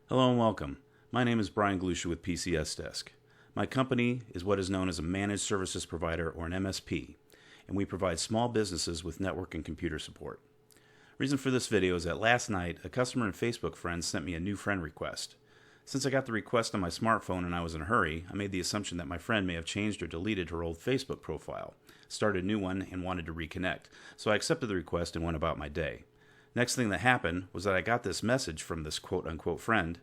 Hello and welcome. My name is Brian Galusha with PCS Desk. My company is what is known as a Managed Services Provider, or an MSP, and we provide small businesses with network and computer support. Reason for this video is that last night, a customer and Facebook friend sent me a new friend request. Since I got the request on my smartphone and I was in a hurry, I made the assumption that my friend may have changed or deleted her old Facebook profile, started a new one, and wanted to reconnect. So I accepted the request and went about my day. Next thing that happened was that I got this message from this quote-unquote friend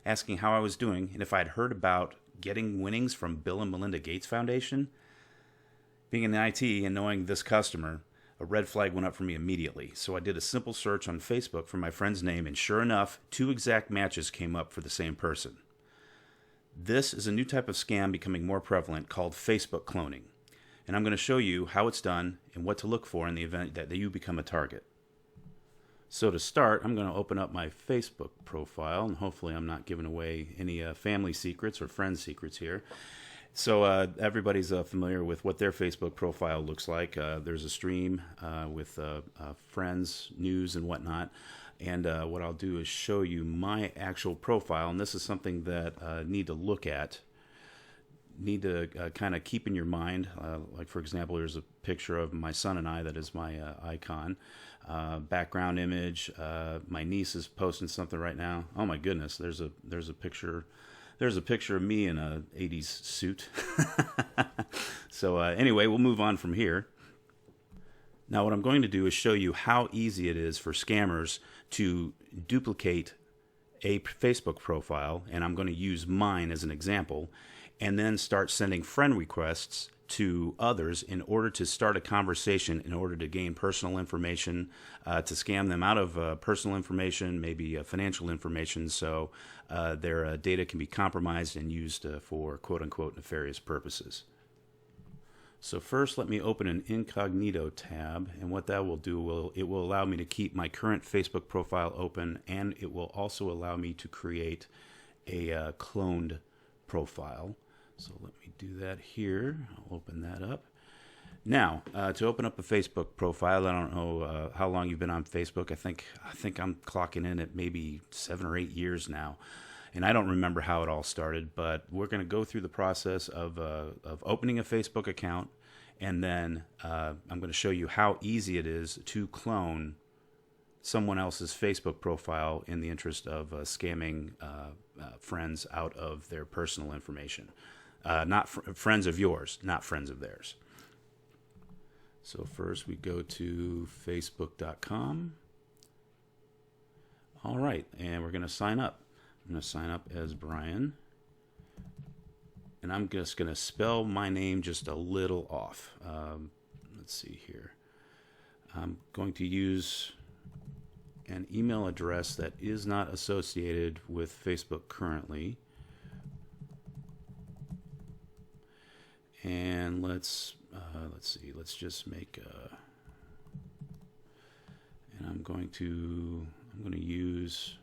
asking how I was doing and if I'd heard about getting winnings from Bill and Melinda Gates Foundation. Being in IT and knowing this customer, a red flag went up for me immediately. So I did a simple search on Facebook for my friend's name, and sure enough, 2 exact matches came up for the same person. This is a new type of scam becoming more prevalent called Facebook cloning. And I'm going to show you how it's done and what to look for in the event that you become a target. So to start, I'm going to open up my Facebook profile, and hopefully I'm not giving away any family secrets or friend secrets here. So everybody's familiar with what their Facebook profile looks like. There's a stream with friends, news, and whatnot. And what I'll do is show you my actual profile, and this is something that need to look at. Need to kind of keep in your mind. Like, for example, there's a picture of my son and I that is my icon. Background image. My niece is posting something right now. Oh my goodness, there's a picture. There's a picture of me in a 80s suit. So anyway, we'll move on from here. Now what I'm going to do is show you how easy it is for scammers to duplicate a Facebook profile, and I'm going to use mine as an example, and then start sending friend requests to others in order to start a conversation, in order to gain personal information, to scam them out of personal information, maybe financial information, so their data can be compromised and used for quote-unquote nefarious purposes. So first, let me open an incognito tab, and what that will do, it will allow me to keep my current Facebook profile open, and it will also allow me to create a cloned profile. So let me do that here. I'll open that up. Now, to open up a Facebook profile, I don't know how long you've been on Facebook. I think I'm clocking in at maybe 7 or 8 years now, and I don't remember how it all started. But we're going to go through the process of opening a Facebook account, and then I'm going to show you how easy it is to clone someone else's Facebook profile in the interest of scamming friends out of their personal information. Not friends of yours, not friends of theirs. So first we go to facebook.com. All right, and we're going to sign up. I'm going to sign up as Brian. And I'm just going to spell my name just a little off. Let's see here. I'm going to use an email address that is not associated with Facebook currently. And let's see. Let's just make and I'm going to use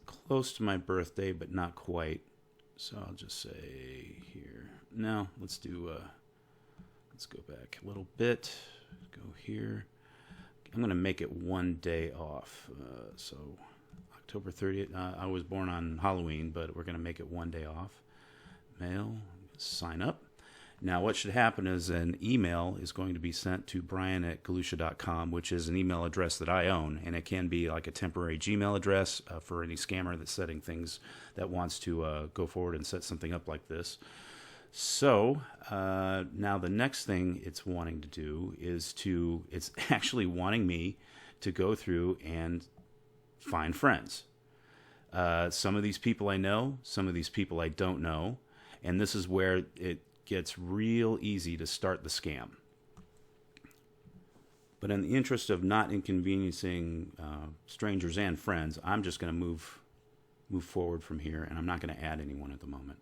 close to my birthday, but not quite. So I'll just say here. No, let's do. Let's go back a little bit. Go here. I'm going to make it one day off. So October 30th. I was born on Halloween, but we're going to make it one day off. Mail, sign up. Now what should happen is an email is going to be sent to brian@galusha.com, which is an email address that I own, and it can be like a temporary Gmail address for any scammer that's setting things, that wants to go forward and set something up like this. So now the next thing it's wanting to do is it's actually wanting me to go through and find friends. Some of these people I know, some of these people I don't know, and this is where it gets real easy to start the scam. But in the interest of not inconveniencing strangers and friends, I'm just going to move forward from here, and I'm not going to add anyone at the moment.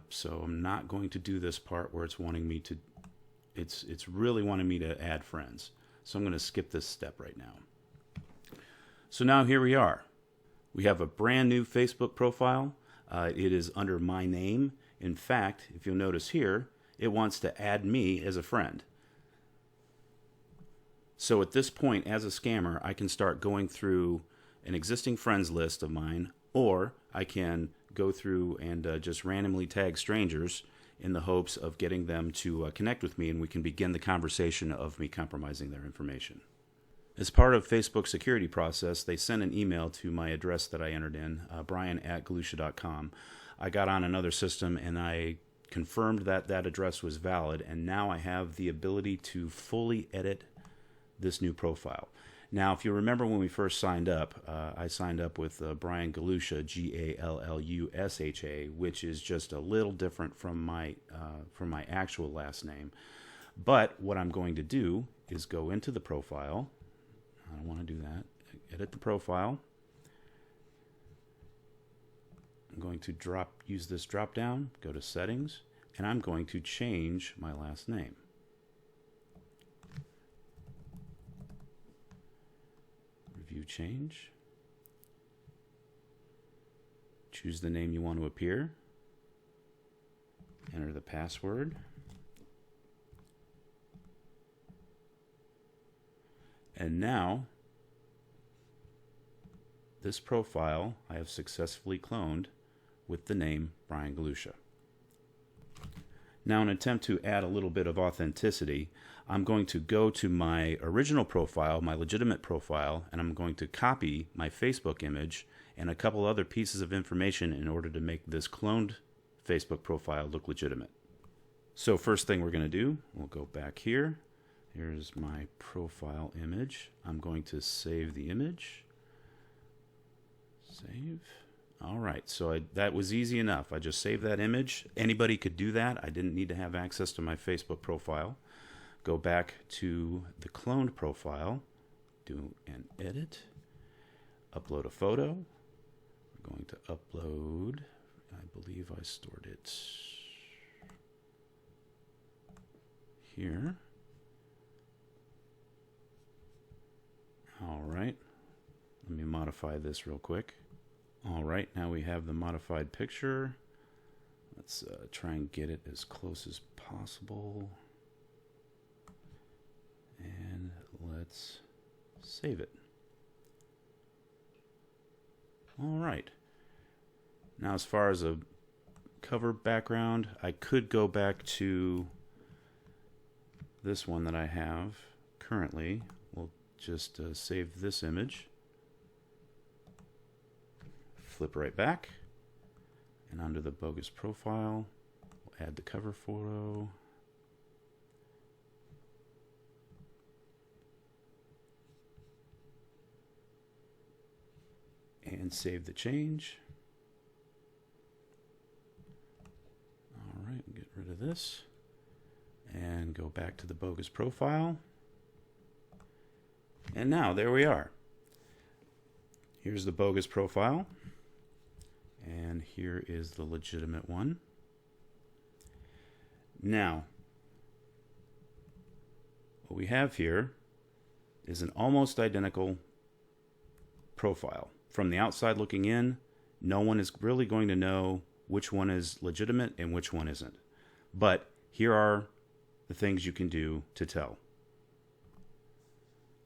So I'm not going to do this part where it's wanting me to, it's really wanting me to add friends. So I'm going to skip this step right now. So now here we are. We have a brand new Facebook profile. It is under my name. In fact, if you'll notice here, it wants to add me as a friend. So at this point, as a scammer, I can start going through an existing friends list of mine, or I can go through and just randomly tag strangers in the hopes of getting them to connect with me, and we can begin the conversation of me compromising their information. As part of Facebook's security process, they sent an email to my address that I entered in, brian@galusha.com. I got on another system and I confirmed that that address was valid, and now I have the ability to fully edit this new profile. Now, if you remember when we first signed up, I signed up with Brian Galusha, Gallusha, which is just a little different from my actual last name. But what I'm going to do is go into the profile. I don't want to do that. Edit the profile. I'm going to use this drop down, go to settings, and I'm going to change my last name. Review change. Choose the name you want to appear. Enter the password. And now, this profile I have successfully cloned with the name Brian Galusha. Now, in an attempt to add a little bit of authenticity, I'm going to go to my original profile, my legitimate profile, and I'm going to copy my Facebook image and a couple other pieces of information in order to make this cloned Facebook profile look legitimate. So first thing we're going to do, we'll go back here. Here's my profile image. I'm going to save the image. Save. All right, so that was easy enough. I just saved that image. Anybody could do that. I didn't need to have access to my Facebook profile. Go back to the cloned profile, do an edit, upload a photo. We're going to upload, I believe I stored it here. All right, let me modify this real quick. All right, now we have the modified picture. Let's try and get it as close as possible. And let's save it. All right. Now, as far as a cover background, I could go back to this one that I have currently. We'll just save this image. Flip right back. And under the bogus profile, we'll add the cover photo. And save the change. All right, get rid of this. And go back to the bogus profile. And now, there we are. Here's the bogus profile. And here is the legitimate one. Now, what we have here is an almost identical profile. From the outside looking in, no one is really going to know which one is legitimate and which one isn't. But here are the things you can do to tell.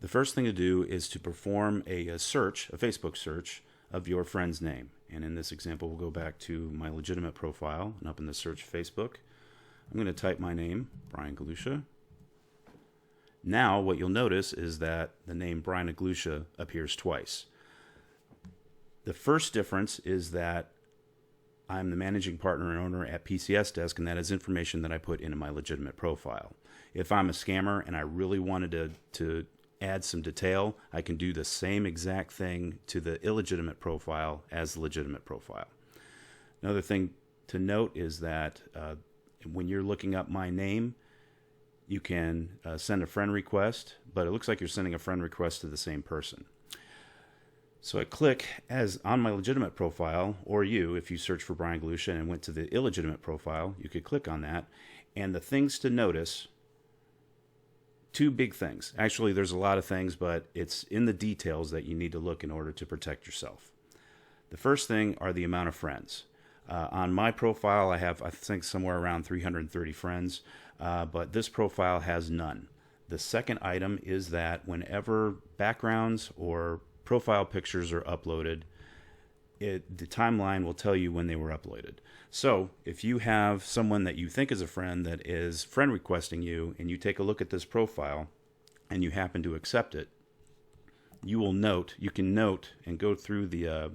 The first thing to do is to perform a search, a Facebook search, of your friend's name. And in this example, we'll go back to my legitimate profile, and up in the search Facebook, I'm going to type my name, Brian Galusha. Now, what you'll notice is that the name Brian Galusha appears twice. The first difference is that I'm the managing partner and owner at PCS Desk, and that is information that I put into my legitimate profile. If I'm a scammer and I really wanted to add some detail, I can do the same exact thing to the illegitimate profile as the legitimate profile. Another thing to note is that when you're looking up my name, you can send a friend request, but it looks like you're sending a friend request to the same person. So I click as on my legitimate profile, or you, if you search for Brian Galusha and went to the illegitimate profile, you could click on that. And the things to notice, two big things. Actually, there's a lot of things, but it's in the details that you need to look in order to protect yourself. The first thing are the amount of friends. On my profile, I have, I think, somewhere around 330 friends, but this profile has none. The second item is that whenever backgrounds or profile pictures are uploaded, the timeline will tell you when they were uploaded. So if you have someone that you think is a friend that is friend requesting you, and you take a look at this profile and you happen to accept it, you can note and go through the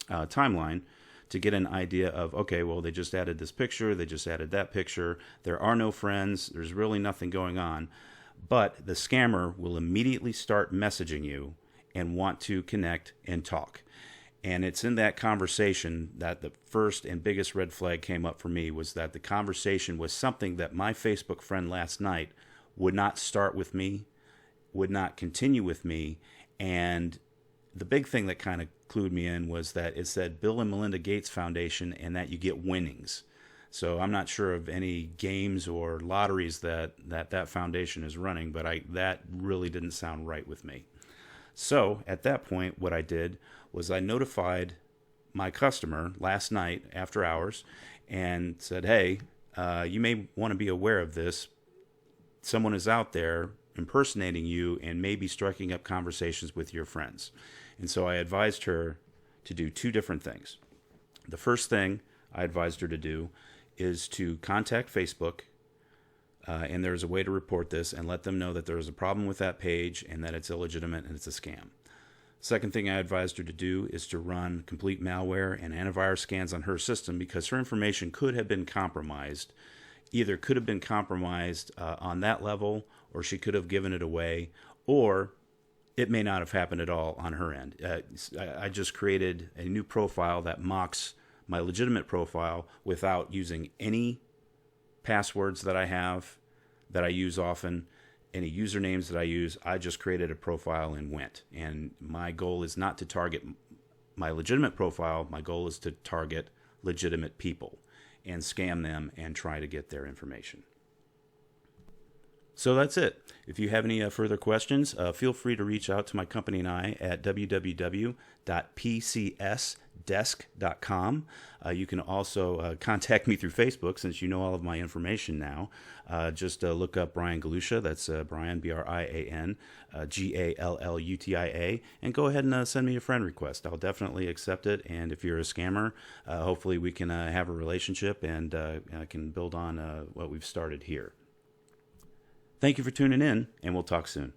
timeline to get an idea of, okay, well, they just added this picture, they just added that picture, there are no friends, there's really nothing going on. But the scammer will immediately start messaging you and want to connect and talk. And it's in that conversation that the first and biggest red flag came up for me, was that the conversation was something that my Facebook friend last night would not start with me, would not continue with me. And the big thing that kind of clued me in was that it said Bill and Melinda Gates Foundation and that you get winnings. So I'm not sure of any games or lotteries that foundation is running, but that really didn't sound right with me. So at that point, what I did was I notified my customer last night after hours and said, hey, you may want to be aware of this. Someone is out there impersonating you and maybe striking up conversations with your friends. And so I advised her to do two different things. The first thing I advised her to do is to contact Facebook, and there's a way to report this and let them know that there is a problem with that page and that it's illegitimate and it's a scam. Second thing I advised her to do is to run complete malware and antivirus scans on her system, because her information could have been compromised. Either could have been compromised on that level, or she could have given it away, or it may not have happened at all on her end. I just created a new profile that mocks my legitimate profile without using any passwords that I have, that I use often, any usernames that I use. I just created a profile and went. And my goal is not to target my legitimate profile. My goal is to target legitimate people and scam them and try to get their information. So that's it. If you have any further questions, feel free to reach out to my company and I at www.pcsdesk.com. You can also contact me through Facebook, since you know all of my information now. Just look up Brian Galusha. That's Brian, Brian, Gallutia, and go ahead and send me a friend request. I'll definitely accept it. And if you're a scammer, hopefully we can have a relationship and can build on what we've started here. Thank you for tuning in, and we'll talk soon.